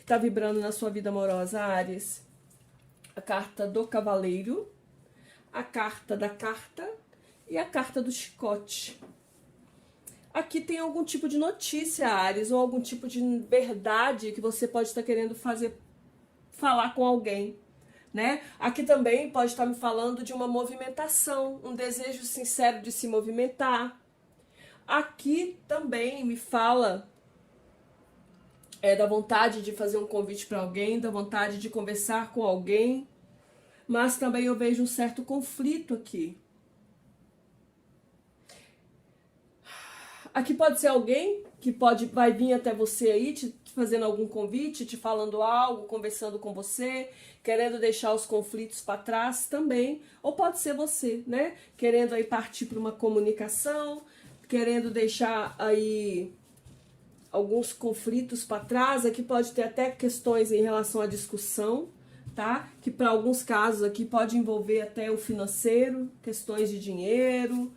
está vibrando na sua vida amorosa, Áries? A carta do cavaleiro, a carta da carta e a carta do chicote. Aqui tem algum tipo de notícia, Áries, ou algum tipo de verdade que você pode estar querendo falar com alguém, né? Aqui também pode estar me falando de uma movimentação, um desejo sincero de se movimentar. Aqui também me fala da vontade de fazer um convite para alguém, da vontade de conversar com alguém, mas também eu vejo um certo conflito aqui. Aqui pode ser alguém que vai vir até você aí, te fazendo algum convite, te falando algo, conversando com você, querendo deixar os conflitos para trás também. Ou pode ser você, né? Querendo aí partir para uma comunicação, querendo deixar aí alguns conflitos para trás. Aqui pode ter até questões em relação à discussão, tá? Que para alguns casos aqui pode envolver até o financeiro, questões de dinheiro,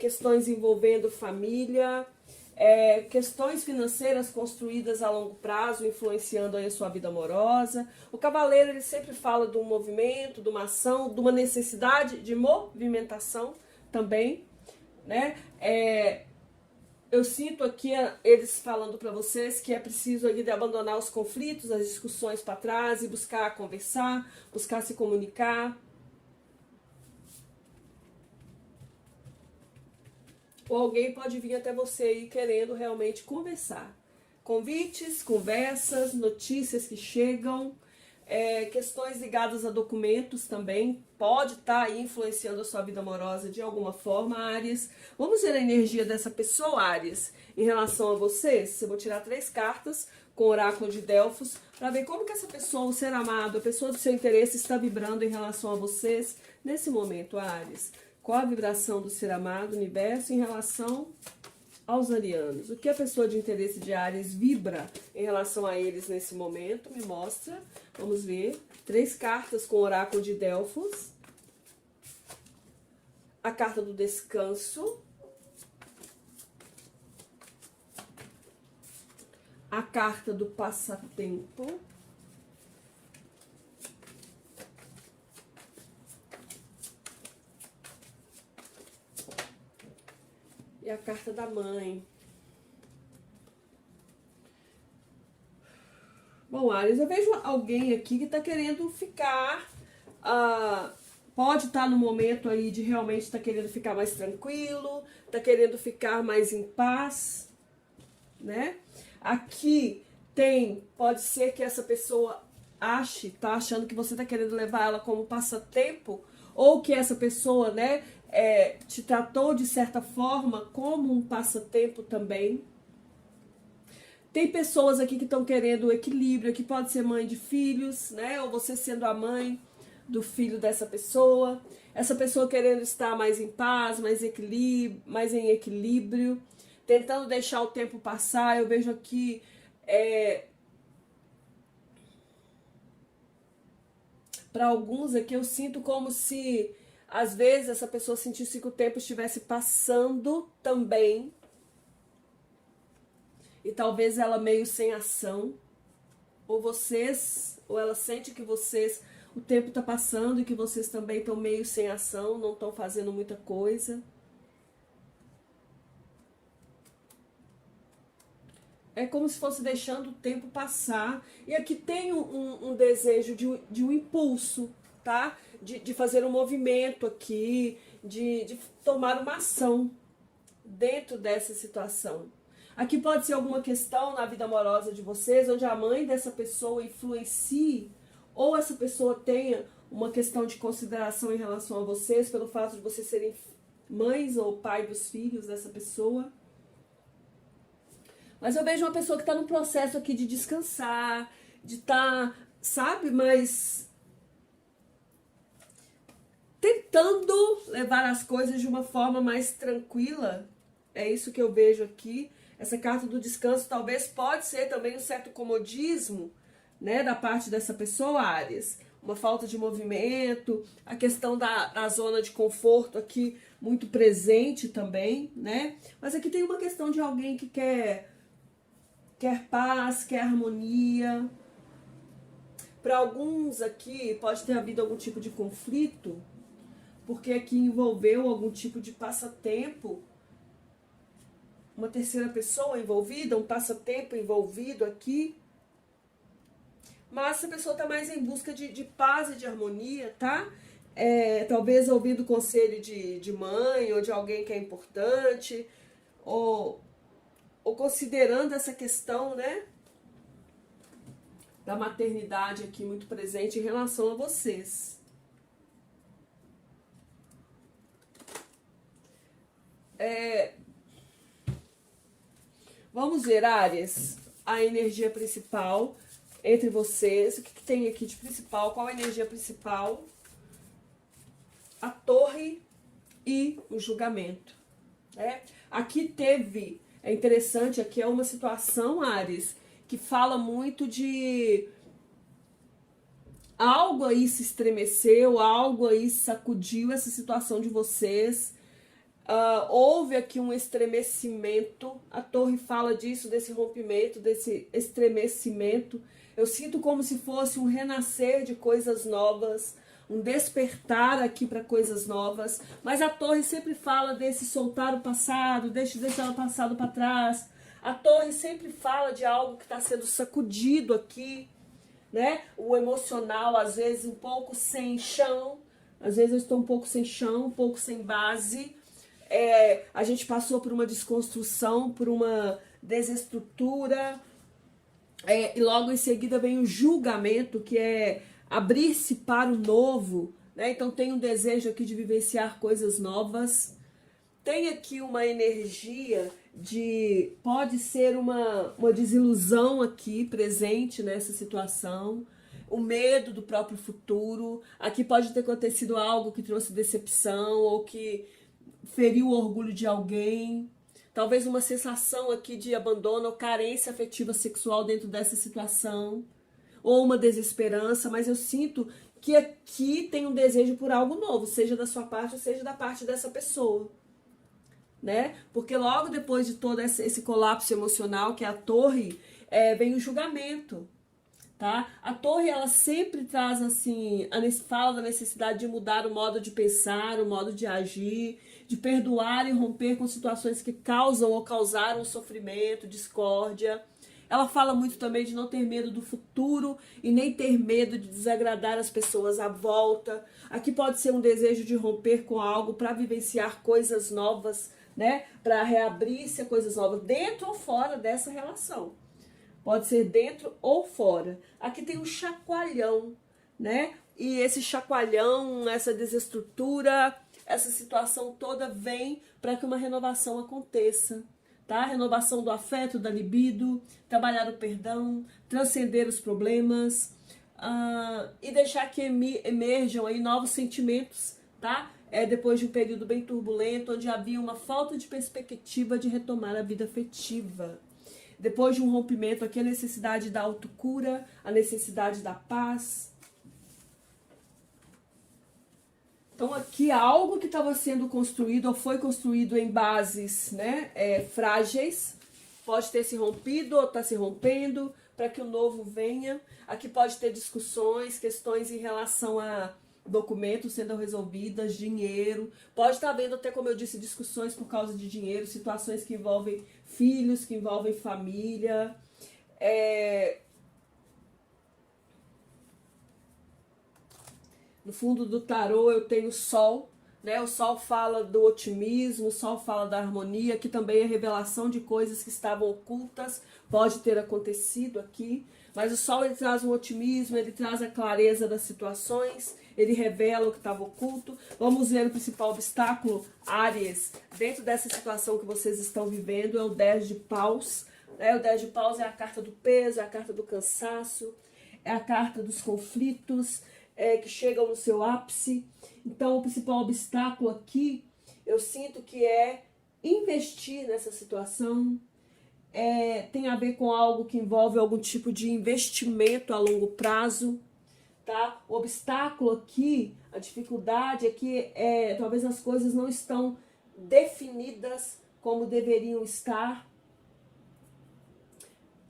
questões envolvendo família, questões financeiras construídas a longo prazo, influenciando aí a sua vida amorosa. O cavaleiro, ele sempre fala de um movimento, de uma ação, de uma necessidade de movimentação também, né? Eu sinto aqui eles falando para vocês que é preciso aí de abandonar os conflitos, as discussões para trás e buscar conversar, buscar se comunicar. Ou alguém pode vir até você aí querendo realmente conversar. Convites, conversas, notícias que chegam, questões ligadas a documentos também, pode estar aí influenciando a sua vida amorosa de alguma forma, Áries. Vamos ver a energia dessa pessoa, Áries, em relação a vocês. Eu vou tirar 3 cartas com o oráculo de Delfos, para ver como que essa pessoa, o ser amado, a pessoa do seu interesse está vibrando em relação a vocês nesse momento, Áries. Qual a vibração do ser amado, universo, em relação aos arianos? O que a pessoa de interesse de Áries vibra em relação a eles nesse momento? Me mostra. Vamos ver. 3 cartas com o oráculo de Delfos. A carta do descanso. A carta do passatempo. E a carta da mãe. Bom, Áries, eu vejo alguém aqui que está querendo ficar... pode estar no momento aí de realmente estar querendo ficar mais tranquilo, está querendo ficar mais em paz, né? Aqui pode ser que essa pessoa tá achando que você está querendo levar ela como passatempo, ou que essa pessoa, né, te tratou de certa forma como um passatempo também. Tem pessoas aqui que estão querendo o equilíbrio, que pode ser mãe de filhos, né, ou você sendo a mãe do filho dessa pessoa. Essa pessoa querendo estar mais em paz, mais em equilíbrio, tentando deixar o tempo passar. Eu vejo aqui para alguns aqui eu sinto como se às vezes essa pessoa sentisse que o tempo estivesse passando também. E talvez ela meio sem ação. Ou ela sente que o tempo está passando e que vocês também estão meio sem ação, não estão fazendo muita coisa. É como se fosse deixando o tempo passar. E aqui tem um desejo de um impulso, tá? De fazer um movimento aqui, de tomar uma ação dentro dessa situação. Aqui pode ser alguma questão na vida amorosa de vocês, onde a mãe dessa pessoa influencie, ou essa pessoa tenha uma questão de consideração em relação a vocês, pelo fato de vocês serem mães ou pai dos filhos dessa pessoa. Mas eu vejo uma pessoa que está num processo aqui de descansar, de estar, sabe, mas tentando levar as coisas de uma forma mais tranquila. É isso que eu vejo aqui. Essa carta do descanso talvez pode ser também um certo comodismo, né, da parte dessa pessoa, Áries. Uma falta de movimento, a questão da zona de conforto aqui muito presente também, né? Mas aqui tem uma questão de alguém que quer paz, quer harmonia, Para alguns aqui pode ter havido algum tipo de conflito, porque aqui envolveu algum tipo de passatempo, uma terceira pessoa envolvida, um passatempo envolvido aqui. Mas essa pessoa está mais em busca de paz e de harmonia, tá? Talvez ouvindo o conselho de mãe ou de alguém que é importante, ou considerando essa questão, né, da maternidade aqui muito presente em relação a vocês. Vamos ver, Áries, a energia principal entre vocês. O que tem aqui de principal? Qual a energia principal? A torre e o julgamento. Aqui teve, é interessante, aqui é uma situação, Áries, que fala muito de algo aí se estremeceu, algo aí sacudiu essa situação de vocês. Houve aqui um estremecimento, a torre fala disso, desse rompimento, desse estremecimento. Eu sinto como se fosse um renascer de coisas novas, um despertar aqui para coisas novas, mas a torre sempre fala desse soltar o passado, deixar o passado para trás. A torre sempre fala de algo que está sendo sacudido aqui, né? O emocional, às vezes, um pouco sem chão, às vezes eu estou um pouco sem chão, um pouco sem base. A gente passou por uma desconstrução, por uma desestrutura, e logo em seguida vem o julgamento, que é abrir-se para o novo, né? Então tem um desejo aqui de vivenciar coisas novas. Tem aqui uma energia pode ser uma desilusão aqui presente nessa situação, o medo do próprio futuro. Aqui pode ter acontecido algo que trouxe decepção ou que feriu o orgulho de alguém. Talvez uma sensação aqui de abandono ou carência afetiva sexual dentro dessa situação, ou uma desesperança, mas eu sinto que aqui tem um desejo por algo novo, seja da sua parte ou seja da parte dessa pessoa, né? Porque logo depois de todo esse colapso emocional, que é a torre, vem o julgamento, tá? A torre, ela sempre traz assim, fala da necessidade de mudar o modo de pensar, o modo de agir, de perdoar e romper com situações que causam ou causaram sofrimento, discórdia. Ela fala muito também de não ter medo do futuro e nem ter medo de desagradar as pessoas à volta. Aqui pode ser um desejo de romper com algo para vivenciar coisas novas, né? Para reabrir-se a coisas novas, dentro ou fora dessa relação. Pode ser dentro ou fora. Aqui tem um chacoalhão, né? E esse chacoalhão, essa desestrutura, essa situação toda vem para que uma renovação aconteça. Tá? Renovação do afeto, da libido, trabalhar o perdão, transcender os problemas, e deixar que emerjam aí novos sentimentos, tá? Depois de um período bem turbulento, onde havia uma falta de perspectiva de retomar a vida afetiva. Depois de um rompimento, aqui a necessidade da autocura, a necessidade da paz. Então aqui algo que estava sendo construído ou foi construído em bases, né, frágeis, pode ter se rompido ou está se rompendo para que o novo venha. Aqui pode ter discussões, questões em relação a documentos sendo resolvidas, dinheiro. Pode estar havendo até, como eu disse, discussões por causa de dinheiro, situações que envolvem filhos, que envolvem família. No fundo do tarô eu tenho o Sol, né? O Sol fala do otimismo, o Sol fala da harmonia, que também é revelação de coisas que estavam ocultas, pode ter acontecido aqui. Mas o Sol, ele traz um otimismo, ele traz a clareza das situações, ele revela o que estava oculto. Vamos ver o principal obstáculo, Áries, dentro dessa situação que vocês estão vivendo, é o 10 de paus. O 10 de paus é a carta do peso, é a carta do cansaço, é a carta dos conflitos, que chegam no seu ápice. Então o principal obstáculo aqui, eu sinto que é investir nessa situação, tem a ver com algo que envolve algum tipo de investimento a longo prazo, tá? O obstáculo aqui, a dificuldade é que talvez as coisas não estão definidas como deveriam estar.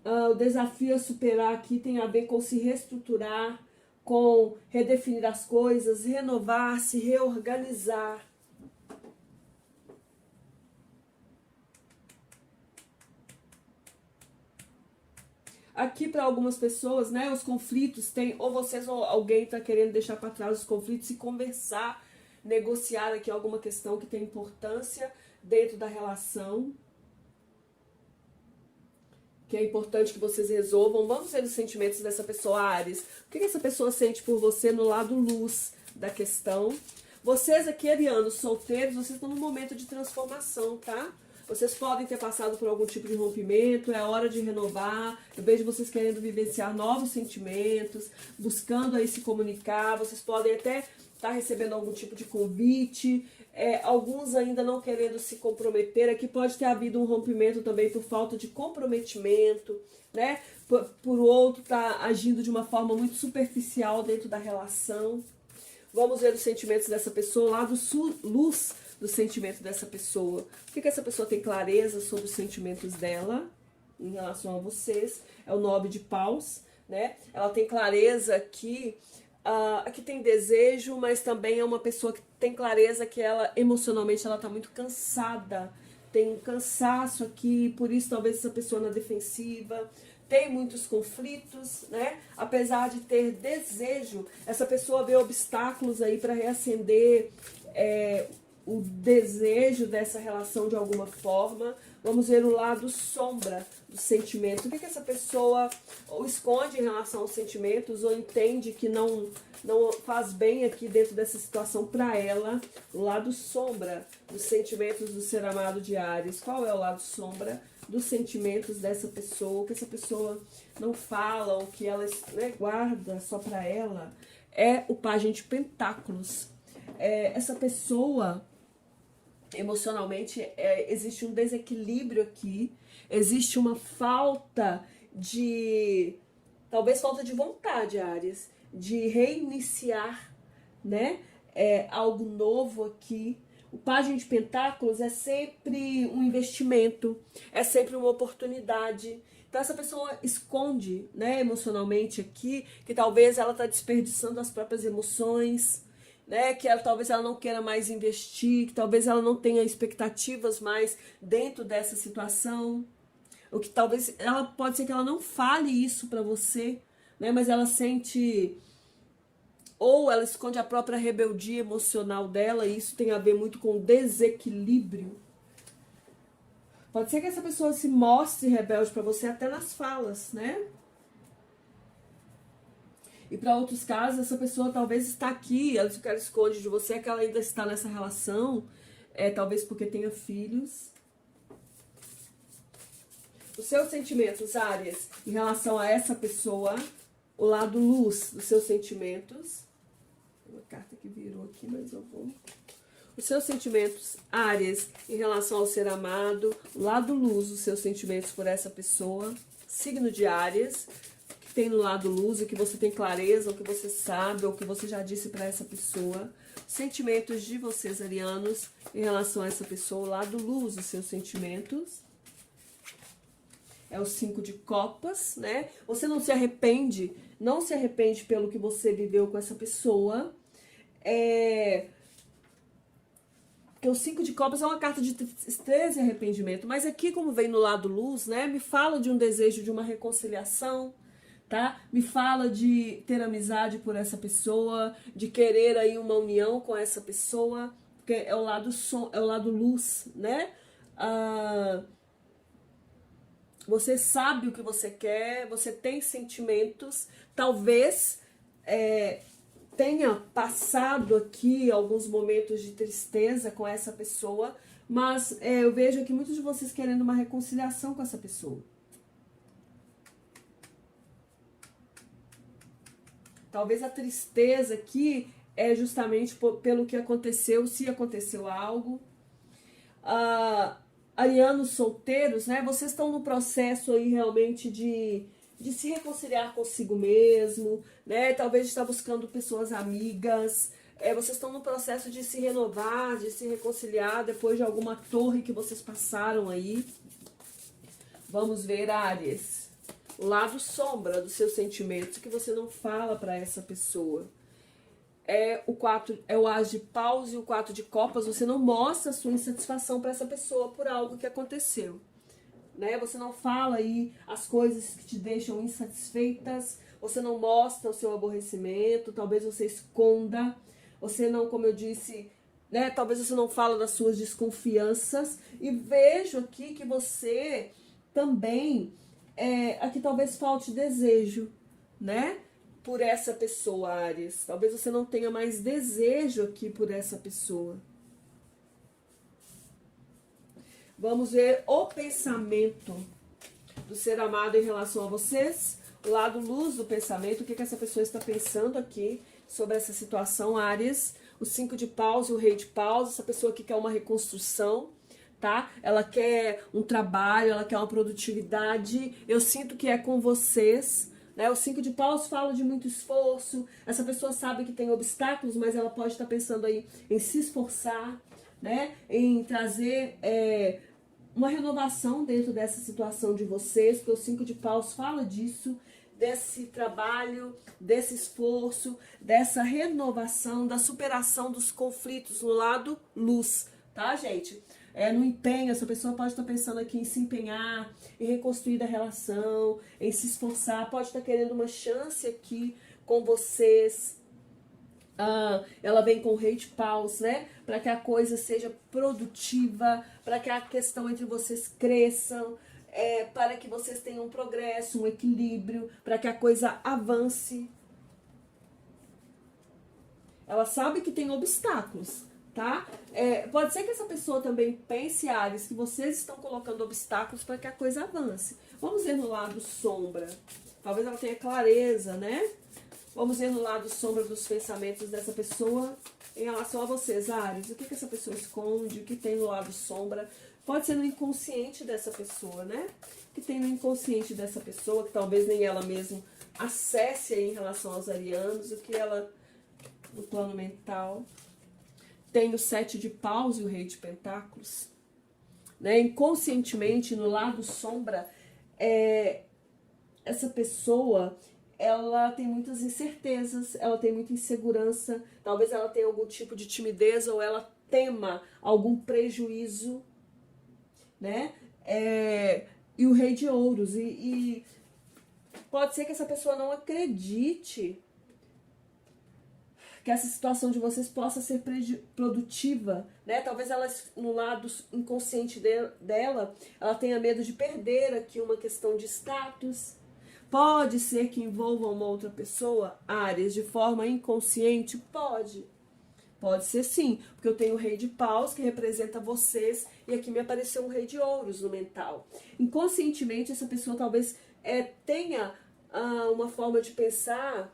O desafio a superar aqui tem a ver com se reestruturar, com redefinir as coisas, renovar, se reorganizar. Aqui para algumas pessoas, né, os conflitos tem, ou vocês ou alguém está querendo deixar para trás os conflitos e conversar, negociar aqui alguma questão que tem importância dentro da relação, que é importante que vocês resolvam. Vamos ver os sentimentos dessa pessoa, Áries. O que essa pessoa sente por você no lado luz da questão? Vocês aqui, arianos, solteiros, vocês estão num momento de transformação, tá? Vocês podem ter passado por algum tipo de rompimento, é hora de renovar. Eu vejo vocês querendo vivenciar novos sentimentos, buscando aí se comunicar. Vocês podem até estar recebendo algum tipo de convite. Alguns ainda não querendo se comprometer. Aqui pode ter havido um rompimento também por falta de comprometimento, né? Por outro, tá agindo de uma forma muito superficial dentro da relação. Vamos ver os sentimentos dessa pessoa, lá do luz do sentimento dessa pessoa. O que essa pessoa tem clareza sobre os sentimentos dela em relação a vocês? É o 9 de paus, né? Ela tem clareza que aqui tem desejo, mas também é uma pessoa que tem clareza que ela emocionalmente ela tá muito cansada. Tem um cansaço aqui, por isso talvez essa pessoa na defensiva. Tem muitos conflitos, né? Apesar de ter desejo, essa pessoa vê obstáculos aí para reacender o desejo dessa relação de alguma forma. Vamos ver o lado sombra do sentimento. O que essa pessoa ou esconde em relação aos sentimentos ou entende que não faz bem aqui dentro dessa situação para ela. O lado sombra dos sentimentos do ser amado de Áries. Qual é o lado sombra dos sentimentos dessa pessoa? O que essa pessoa não fala, o que ela, né, guarda só para ela? É o Pajem de Pentáculos. Essa pessoa, emocionalmente, existe um desequilíbrio aqui, existe uma falta de, talvez falta de vontade, Áries, de reiniciar, né, algo novo aqui. O Pajem de Pentáculos é sempre um investimento, é sempre uma oportunidade. Então essa pessoa esconde, né, emocionalmente aqui, que talvez ela está desperdiçando as próprias emoções, né, que talvez ela não queira mais investir, que talvez ela não tenha expectativas mais dentro dessa situação, ou que talvez ela pode ser que ela não fale isso para você, né, mas ela sente, ou ela esconde a própria rebeldia emocional dela, e isso tem a ver muito com desequilíbrio. Pode ser que essa pessoa se mostre rebelde para você até nas falas, né? E para outros casos, essa pessoa talvez está aqui, ela esconde de você, é que ela ainda está nessa relação, talvez porque tenha filhos. Os seus sentimentos, Áries, em relação a essa pessoa, o lado luz dos seus sentimentos. Tem uma carta que virou aqui, mas eu vou... Os seus sentimentos, Áries, em relação ao ser amado, o lado luz dos seus sentimentos por essa pessoa, signo de Áries, que tem no lado luz, o que você tem clareza, o que você sabe, ou o que você já disse para essa pessoa. Sentimentos de vocês, arianos, em relação a essa pessoa, o lado luz dos seus sentimentos. É o 5 de copas, né? Você não se arrepende pelo que você viveu com essa pessoa. Porque o 5 de copas é uma carta de tristeza e arrependimento. Mas aqui, como vem no lado luz, né? Me fala de um desejo de uma reconciliação, tá? Me fala de ter amizade por essa pessoa, de querer aí uma união com essa pessoa. Porque é o lado luz, né? Você sabe o que você quer, você tem sentimentos, talvez tenha passado aqui alguns momentos de tristeza com essa pessoa, mas eu vejo aqui muitos de vocês querendo uma reconciliação com essa pessoa. Talvez a tristeza aqui é justamente pelo que aconteceu, se aconteceu algo. Arianos solteiros, né? Vocês estão no processo aí realmente de se reconciliar consigo mesmo, né? Talvez estar buscando pessoas amigas. Vocês estão no processo de se renovar, de se reconciliar depois de alguma torre que vocês passaram aí. Vamos ver, Áries. O lado sombra dos seus sentimentos que você não fala para essa pessoa. É o as de paus e o 4 de copas. Você não mostra a sua insatisfação para essa pessoa por algo que aconteceu, né? Você não fala aí as coisas que te deixam insatisfeitas. Você não mostra o seu aborrecimento. Talvez você esconda. Você não, como eu disse, né? Talvez você não fala das suas desconfianças. E vejo aqui que você também aqui talvez falte desejo, né? Por essa pessoa, Áries. Talvez você não tenha mais desejo aqui por essa pessoa. Vamos ver o pensamento do ser amado em relação a vocês. O lado luz do pensamento. O que essa pessoa está pensando aqui sobre essa situação, Áries. O 5 de paus e o rei de paus. Essa pessoa aqui quer uma reconstrução, tá? Ela quer um trabalho, ela quer uma produtividade. Eu sinto que é com vocês. O 5 de paus fala de muito esforço. Essa pessoa sabe que tem obstáculos, mas ela pode estar pensando aí em se esforçar, né? Em trazer uma renovação dentro dessa situação de vocês, porque o 5 de paus fala disso, desse trabalho, desse esforço, dessa renovação, da superação dos conflitos no lado luz, tá, gente? No empenho, essa pessoa pode estar pensando aqui em se empenhar, em reconstruir a relação, em se esforçar, pode estar querendo uma chance aqui com vocês. Ela vem com o rei de paus, né? Para que a coisa seja produtiva, para que a questão entre vocês cresçam, para que vocês tenham um progresso, um equilíbrio, para que a coisa avance. Ela sabe que tem obstáculos, tá? Pode ser que essa pessoa também pense, Áries, que vocês estão colocando obstáculos para que a coisa avance. Vamos ver no lado sombra. Talvez ela tenha clareza, né? Vamos ver no lado sombra dos pensamentos dessa pessoa em relação a vocês, Áries. O que essa pessoa esconde? O que tem no lado sombra? Pode ser no inconsciente dessa pessoa, né? O que tem no inconsciente dessa pessoa, que talvez nem ela mesma acesse aí em relação aos arianos, o que ela, no plano mental. Tem o 7 de paus e o rei de pentáculos, né? Inconscientemente, no lado sombra, essa pessoa, ela tem muitas incertezas, ela tem muita insegurança, talvez ela tenha algum tipo de timidez ou ela tema algum prejuízo, né? E o rei de ouros, e pode ser que essa pessoa não acredite que essa situação de vocês possa ser produtiva, né? Talvez ela, no lado inconsciente dela, ela tenha medo de perder aqui uma questão de status. Pode ser que envolva uma outra pessoa, Áries, de forma inconsciente? Pode. Pode ser sim, porque eu tenho o rei de paus, que representa vocês, e aqui me apareceu um rei de ouros no mental. Inconscientemente, essa pessoa talvez tenha uma forma de pensar,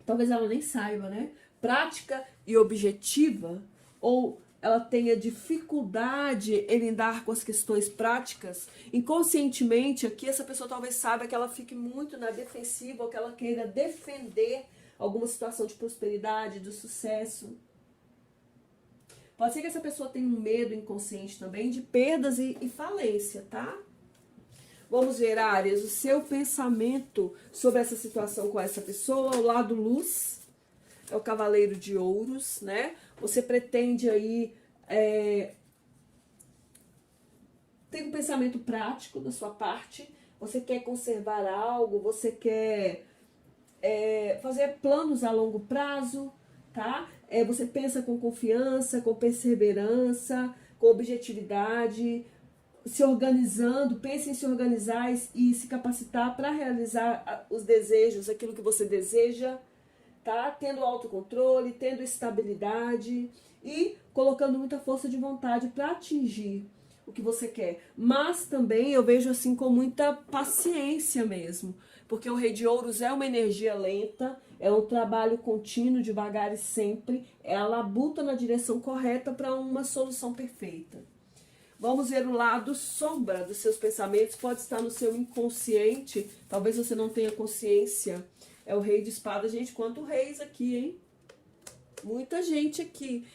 talvez ela nem saiba, né? Prática e objetiva, ou ela tenha dificuldade em lidar com as questões práticas. Inconscientemente, aqui essa pessoa talvez saiba que ela fique muito na defensiva, ou que ela queira defender alguma situação de prosperidade, de sucesso. Pode ser que essa pessoa tenha um medo inconsciente também de perdas e falência, tá? Vamos ver, Áries, o seu pensamento sobre essa situação com essa pessoa. O lado luz é o cavaleiro de ouros, né? Você pretende aí ter um pensamento prático da sua parte. Você quer conservar algo, você quer fazer planos a longo prazo, tá? Você pensa com confiança, com perseverança, com objetividade, se organizando, pense em se organizar e se capacitar para realizar os desejos, aquilo que você deseja, tá? Tendo autocontrole, tendo estabilidade e colocando muita força de vontade para atingir o que você quer. Mas também eu vejo assim com muita paciência mesmo, porque o rei de ouros é uma energia lenta, é um trabalho contínuo, devagar e sempre, é a labuta na direção correta para uma solução perfeita. Vamos ver o lado sombra dos seus pensamentos, pode estar no seu inconsciente, talvez você não tenha consciência. É o rei de espadas, gente, quanto reis aqui, hein? Muita gente aqui.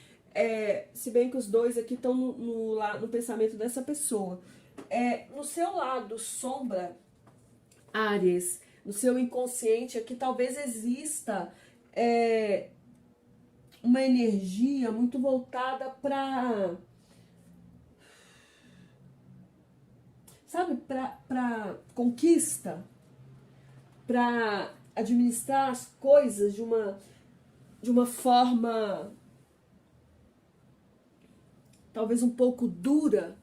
Se bem que os dois aqui estão no pensamento dessa pessoa. No seu lado sombra, Áries, no seu inconsciente aqui talvez exista uma energia muito voltada para, sabe, para conquista, para administrar as coisas de uma forma talvez um pouco dura.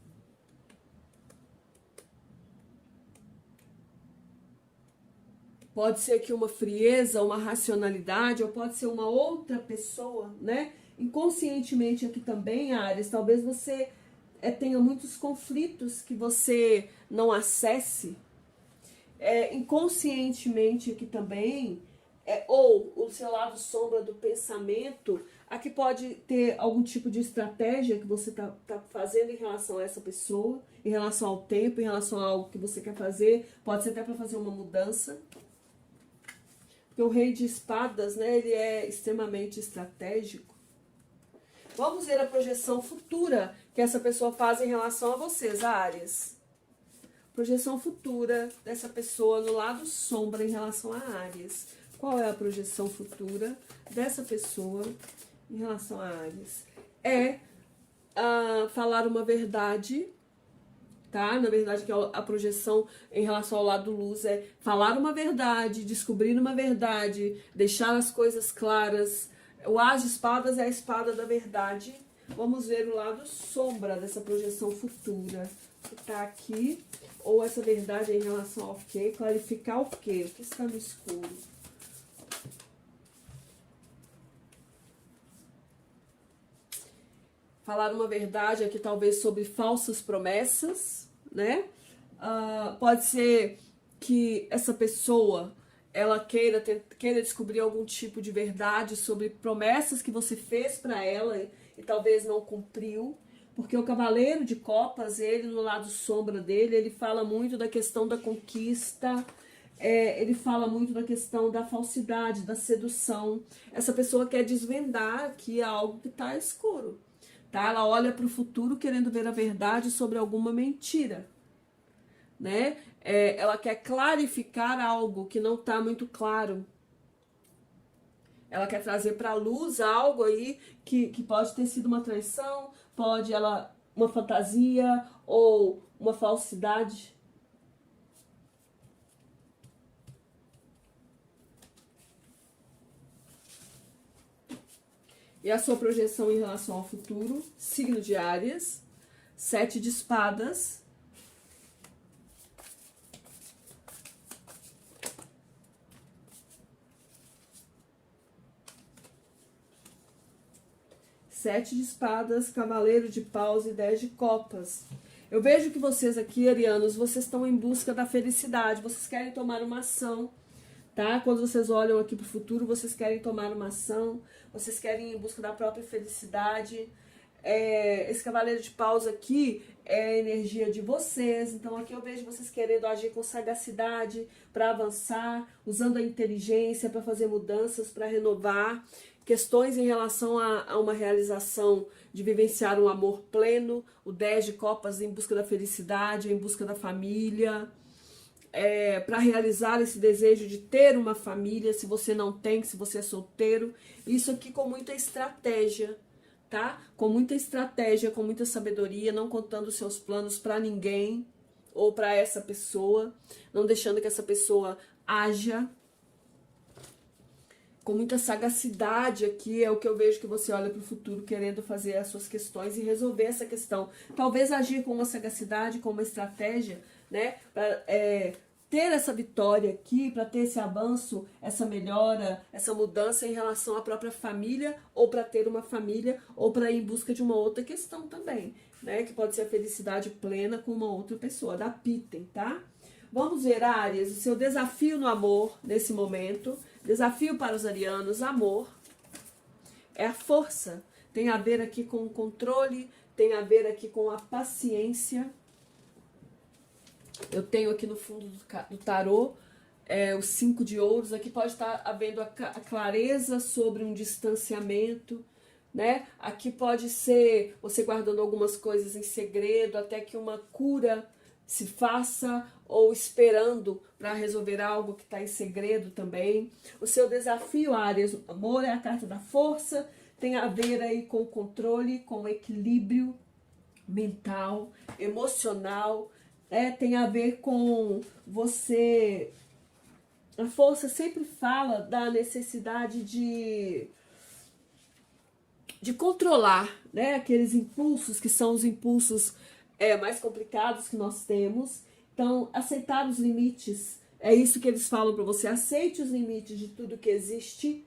Pode ser que uma frieza, uma racionalidade, ou pode ser uma outra pessoa, né? Inconscientemente aqui também, Áries, talvez você tenha muitos conflitos que você não acesse. Inconscientemente aqui também, ou o seu lado sombra do pensamento, aqui pode ter algum tipo de estratégia que você tá fazendo em relação a essa pessoa, em relação ao tempo, em relação a algo que você quer fazer, pode ser até para fazer uma mudança. Porque o rei de espadas, né, ele é extremamente estratégico. Vamos ver a projeção futura que essa pessoa faz em relação a vocês, Áries. Projeção futura dessa pessoa no lado sombra em relação a Áries. Qual é a projeção futura dessa pessoa em relação a Áries? Falar uma verdade, tá? Na verdade, que a projeção em relação ao lado luz é falar uma verdade, descobrir uma verdade, deixar as coisas claras. O As de Espadas é a espada da verdade. Vamos ver o lado sombra dessa projeção futura que tá aqui. Ou essa verdade em relação ao quê? Clarificar o quê? O que está no escuro? Falar uma verdade aqui talvez sobre falsas promessas, né? Pode ser que essa pessoa ela queira descobrir algum tipo de verdade sobre promessas que você fez para ela e talvez não cumpriu, porque o Cavaleiro de Copas, ele no lado sombra dele, ele fala muito da questão da conquista, ele fala muito da questão da falsidade, da sedução. Essa pessoa quer desvendar aqui algo que está escuro. Tá? Ela olha para o futuro querendo ver a verdade sobre alguma mentira, né? Ela quer clarificar algo que não está muito claro. Ela quer trazer para a luz algo aí que pode ter sido uma traição, uma fantasia ou uma falsidade. E a sua projeção em relação ao futuro, signo de Áries, 7 de espadas. Sete de espadas, cavaleiro de paus e 10 de copas. Eu vejo que vocês aqui, arianos, vocês estão em busca da felicidade, vocês querem tomar uma ação, tá? Quando vocês olham aqui para o futuro, vocês querem tomar uma ação, vocês querem ir em busca da própria felicidade. Esse cavaleiro de paus aqui é a energia de vocês, então aqui eu vejo vocês querendo agir com sagacidade para avançar, usando a inteligência para fazer mudanças, para renovar, questões em relação a uma realização de vivenciar um amor pleno, o 10 de copas em busca da felicidade, em busca da família, para realizar esse desejo de ter uma família, se você não tem, se você é solteiro, isso aqui com muita estratégia, tá? Com muita estratégia, com muita sabedoria, não contando seus planos para ninguém ou para essa pessoa, não deixando que essa pessoa haja. Com muita sagacidade aqui, é o que eu vejo que você olha para o futuro querendo fazer as suas questões e resolver essa questão. Talvez agir com uma sagacidade, com uma estratégia, né? Para ter essa vitória aqui, para ter esse avanço, essa melhora, essa mudança em relação à própria família, ou para ter uma família, ou para ir em busca de uma outra questão também, né? Que pode ser a felicidade plena com uma outra pessoa, da Pitten, tá? Vamos ver, Áries, o seu desafio no amor nesse momento. Desafio para os arianos, amor, é a força. Tem a ver aqui com o controle, tem a ver aqui com a paciência. Eu tenho aqui no fundo do tarô os 5 de ouros. Aqui pode estar havendo a clareza sobre um distanciamento, né? Aqui pode ser você guardando algumas coisas em segredo até que uma cura se faça, ou esperando para resolver algo que está em segredo também. O seu desafio, Áries, o amor é a carta da força, tem a ver aí com o controle, com o equilíbrio mental, emocional, tem a ver com você. A força sempre fala da necessidade de controlar, né, aqueles impulsos que são os impulsos mais complicados que nós temos. Então, aceitar os limites, é isso que eles falam para você. Aceite os limites de tudo que existe,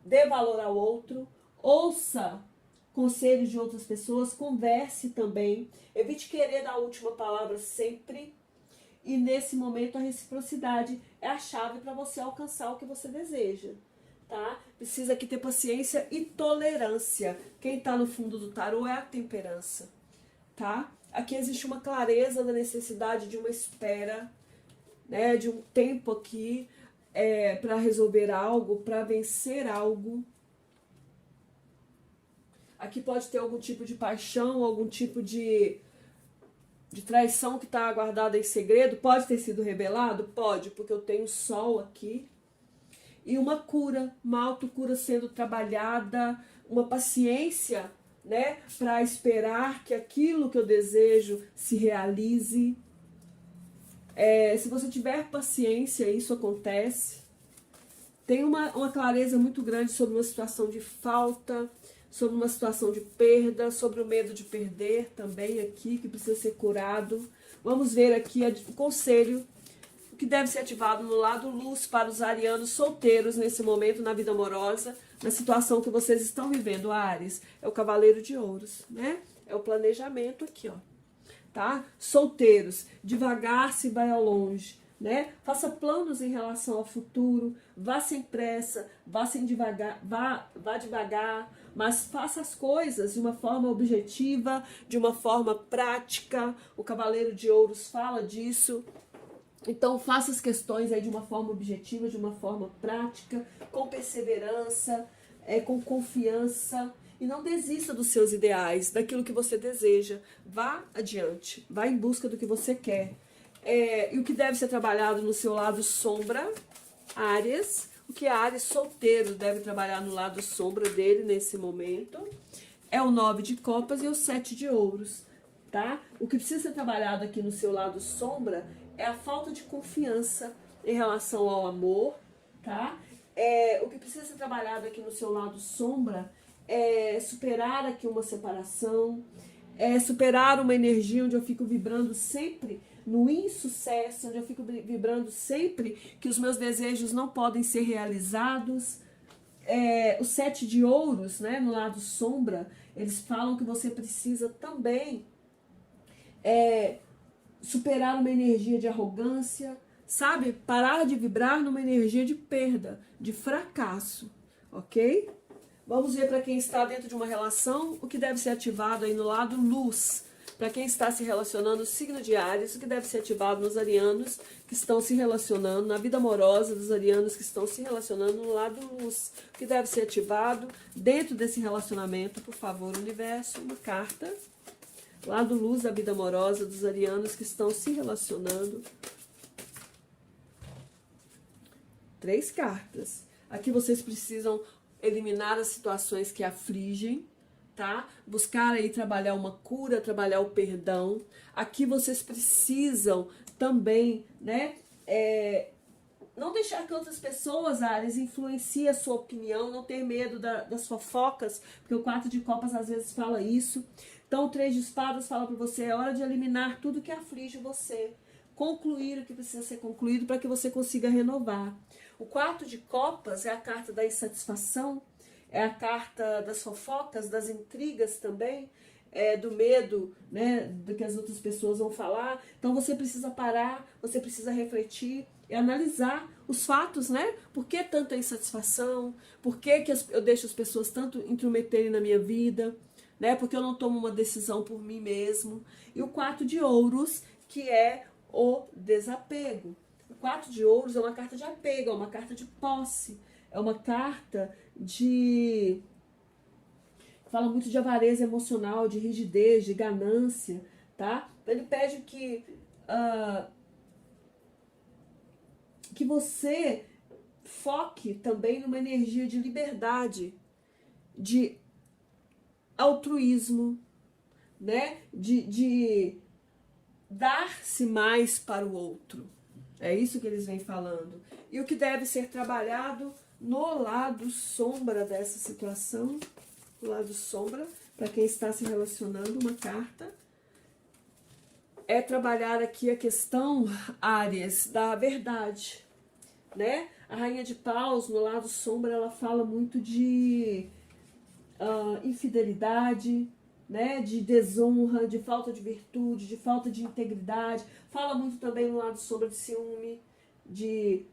dê valor ao outro, ouça conselhos de outras pessoas, converse também, evite querer dar a última palavra sempre. E nesse momento a reciprocidade é a chave para você alcançar o que você deseja. Tá? Precisa aqui ter paciência e tolerância. Quem está no fundo do tarô é a temperança. Tá? Aqui existe uma clareza da necessidade de uma espera, né, de um tempo aqui para resolver algo, para vencer algo. Aqui pode ter algum tipo de paixão, algum tipo de traição que está guardada em segredo. Pode ter sido revelado? Pode, porque eu tenho sol aqui. E uma cura, uma autocura sendo trabalhada, uma paciência, né, para esperar que aquilo que eu desejo se realize. Se você tiver paciência, isso acontece. Tem uma clareza muito grande sobre uma situação de falta, sobre uma situação de perda, sobre o medo de perder também aqui, que precisa ser curado. Vamos ver aqui o conselho que deve ser ativado no lado luz para os arianos solteiros nesse momento na vida amorosa, na situação que vocês estão vivendo, Áries. É o cavaleiro de ouros, né? É o planejamento aqui, ó. Tá? Solteiros, devagar se vai ao longe, né? Faça planos em relação ao futuro, vá sem pressa, vá devagar, mas faça as coisas de uma forma objetiva, de uma forma prática. O cavaleiro de ouros fala disso. Então, faça as questões aí de uma forma objetiva, de uma forma prática, com perseverança, com confiança. E não desista dos seus ideais, daquilo que você deseja. Vá adiante, vá em busca do que você quer. E o que deve ser trabalhado no seu lado sombra, Áries. O que Áries solteiro deve trabalhar no lado sombra dele nesse momento é o 9 de copas e o 7 de ouros. Tá? O que precisa ser trabalhado aqui no seu lado sombra é a falta de confiança em relação ao amor, tá? O que precisa ser trabalhado aqui no seu lado sombra é superar aqui uma separação, superar uma energia onde eu fico vibrando sempre no insucesso, onde eu fico vibrando sempre que os meus desejos não podem ser realizados. O 7 de ouros, né, no lado sombra, eles falam que você precisa também superar uma energia de arrogância, sabe? Parar de vibrar numa energia de perda, de fracasso, ok? Vamos ver para quem está dentro de uma relação, o que deve ser ativado aí no lado luz. Para quem está se relacionando, o signo de Áries, o que deve ser ativado nos arianos que estão se relacionando, na vida amorosa dos arianos que estão se relacionando no lado luz. O que deve ser ativado dentro desse relacionamento, por favor, universo, uma carta. Lado luz da vida amorosa dos arianos que estão se relacionando. 3 cartas. Aqui vocês precisam eliminar as situações que afligem, tá? Buscar aí trabalhar uma cura, trabalhar o perdão. Aqui vocês precisam também, né? Não deixar que outras pessoas, Áries, influenciem a sua opinião, não ter medo das fofocas, porque o 4 de copas às vezes fala isso. Então, o 3 de espadas fala para você, é hora de eliminar tudo que aflige você. Concluir o que precisa ser concluído para que você consiga renovar. O 4 de copas é a carta da insatisfação, é a carta das fofocas, das intrigas também, do medo, né, do que as outras pessoas vão falar. Então, você precisa parar, você precisa refletir e analisar os fatos, né? Por que tanta insatisfação? Por que eu deixo as pessoas tanto intrometerem na minha vida? Né? Porque eu não tomo uma decisão por mim mesmo. E o 4 de ouros, que é o desapego. O 4 de ouros é uma carta de apego, é uma carta de posse, é uma carta de... fala muito de avareza emocional, de rigidez, de ganância, tá? Ele pede que que você foque também numa energia de liberdade, de altruísmo, né? De dar-se mais para o outro. É isso que eles vêm falando. E o que deve ser trabalhado no lado sombra dessa situação, o lado sombra, para quem está se relacionando, uma carta, é trabalhar aqui a questão, Áries, da verdade, né? A Rainha de Paus, no lado sombra, ela fala muito de infidelidade, né? De desonra, de falta de virtude, de falta de integridade. Fala muito também no lado sombra de ciúme, de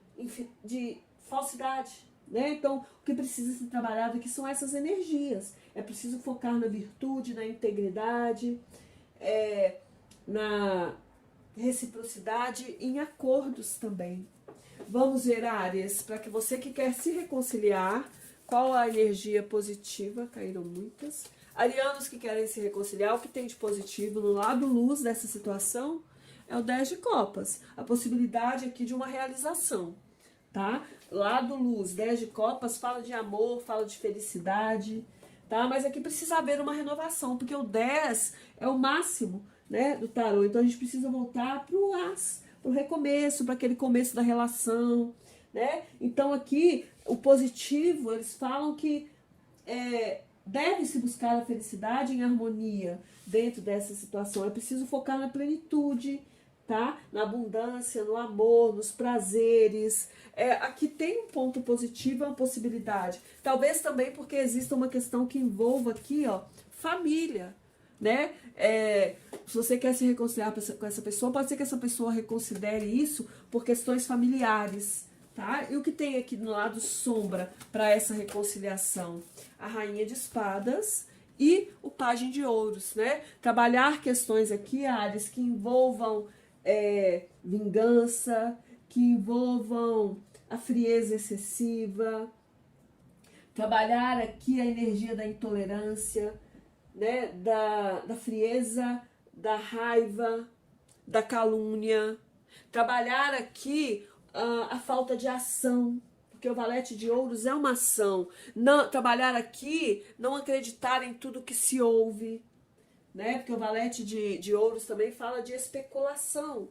falsidade, né? Então, o que precisa ser trabalhado aqui são essas energias. É preciso focar na virtude, na integridade, na reciprocidade, em acordos também. Vamos ver, Áries, para que você que quer se reconciliar, qual a energia positiva? Caíram muitas. Arianos que querem se reconciliar, o que tem de positivo no lado luz dessa situação é o 10 de copas. A possibilidade aqui de uma realização, tá? Lado luz, 10 de copas, fala de amor, fala de felicidade, tá? Mas aqui precisa haver uma renovação, porque o 10 é o máximo, né, do tarô. Então a gente precisa voltar para o as, para o recomeço, para aquele começo da relação, né? Então aqui o positivo, eles falam que deve-se buscar a felicidade em harmonia dentro dessa situação. É preciso focar na plenitude, tá? Na abundância, no amor, nos prazeres. Aqui tem um ponto positivo, uma possibilidade. Talvez também porque exista uma questão que envolva aqui, ó, família, né? Se você quer se reconciliar com essa pessoa, pode ser que essa pessoa reconsidere isso por questões familiares, tá? E o que tem aqui no lado sombra para essa reconciliação? A Rainha de Espadas e o Pajem de Ouros, né? Trabalhar questões aqui, Áries, que envolvam vingança, que envolvam a frieza excessiva, trabalhar aqui a energia da intolerância, né? Da frieza, da raiva, da calúnia, trabalhar aqui a falta de ação, porque o valete de ouros é uma ação. Não, trabalhar aqui, não acreditar em tudo que se ouve, né? Porque o valete de ouros também fala de especulação,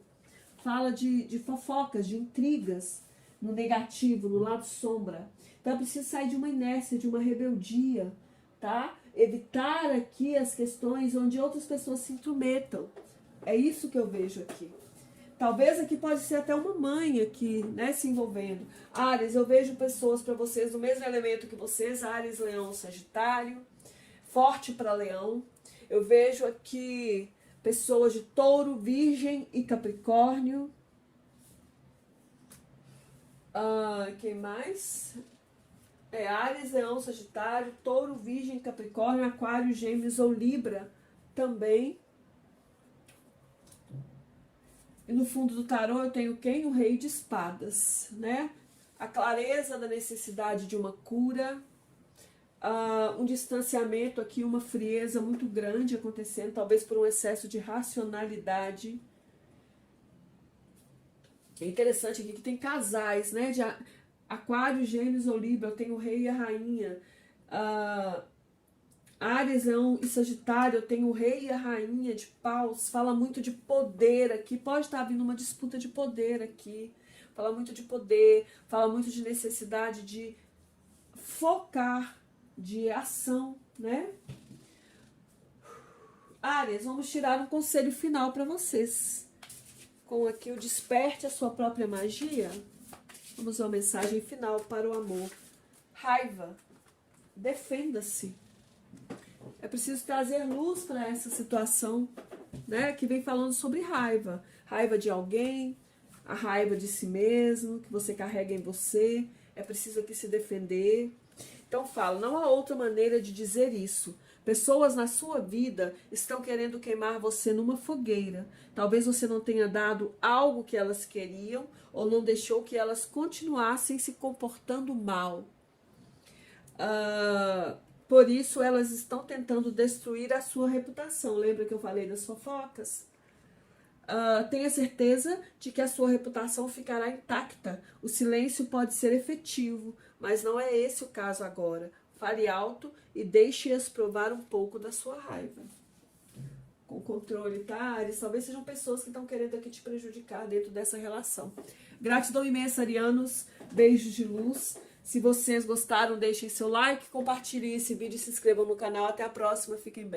fala de fofocas, de intrigas, no negativo, no lado sombra. Então é preciso sair de uma inércia, de uma rebeldia, tá? Evitar aqui as questões onde outras pessoas se intrometam. É isso que eu vejo aqui. Talvez aqui pode ser até uma mãe aqui, né, se envolvendo. Áries, eu vejo pessoas para vocês do mesmo elemento que vocês, Áries, Leão, Sagitário, forte para Leão. Eu vejo aqui pessoas de Touro, Virgem e Capricórnio. Quem mais? Áries, Leão, Sagitário, Touro, Virgem, Capricórnio, Aquário, Gêmeos ou Libra também. E no fundo do tarô eu tenho quem? O Rei de Espadas, né? A clareza da necessidade de uma cura, um distanciamento aqui, uma frieza muito grande acontecendo, talvez por um excesso de racionalidade. É interessante aqui que tem casais, né? De Aquário, Gêmeos ou Libra, eu tenho o Rei e a Rainha. Áries, Leão e Sagitário, eu tenho o Rei e a Rainha de Paus, fala muito de poder aqui, pode estar vindo uma disputa de poder aqui, fala muito de poder, fala muito de necessidade de focar, de ação, né? Áries, vamos tirar um conselho final para vocês, com aqui o desperte a sua própria magia. Vamos uma mensagem final para o amor. Raiva, defenda-se. É preciso trazer luz para essa situação, né? Que vem falando sobre raiva. Raiva de alguém, a raiva de si mesmo, que você carrega em você. É preciso aqui se defender. Então falo, não há outra maneira de dizer isso. Pessoas na sua vida estão querendo queimar você numa fogueira. Talvez você não tenha dado algo que elas queriam ou não deixou que elas continuassem se comportando mal. Por isso, elas estão tentando destruir a sua reputação. Lembra que eu falei das fofocas? tenha certeza de que a sua reputação ficará intacta. O silêncio pode ser efetivo, mas não é esse o caso agora. Fale alto e deixe-as provar um pouco da sua raiva. Com controle, tá, Ares? Talvez sejam pessoas que estão querendo aqui te prejudicar dentro dessa relação. Gratidão imensa, arianos. Beijos de luz. Se vocês gostaram, deixem seu like, compartilhem esse vídeo e se inscrevam no canal. Até a próxima. Fiquem bem.